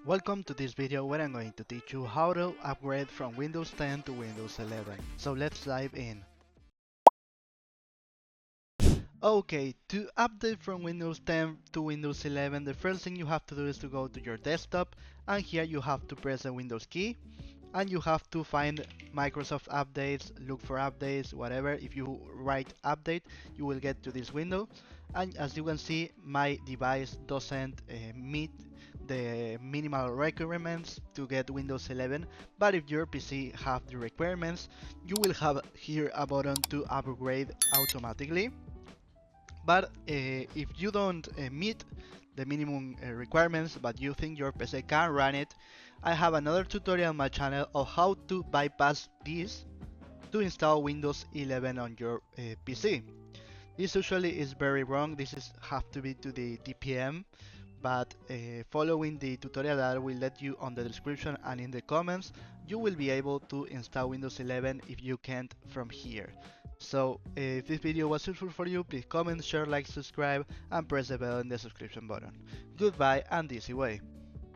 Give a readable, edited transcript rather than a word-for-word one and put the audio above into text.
Welcome to this video where I'm going to teach you how to upgrade from Windows 10 to Windows 11. So let's dive in. Okay, to update from Windows 10 to Windows 11, the first thing you have to do is to go to your desktop, and here you have to press the Windows key and you have to find Microsoft updates, look for updates, whatever. If you write update, you will get to this window. And as you can see, my device doesn't meet the minimal requirements to get Windows 11. But if your PC have the requirements, you will have here a button to upgrade automatically. But if you don't meet the minimum requirements, but you think your PC can run it, I have another tutorial on my channel of how to bypass this to install Windows 11 on your PC. This usually is very wrong. This is have to be to the DPM, but following the tutorial that I will let you on the description and in the comments, you will be able to install Windows 11 if you can't from here. So if this video was useful for you, please comment, share, like, subscribe, and press the bell in the subscription button. Goodbye and easy way.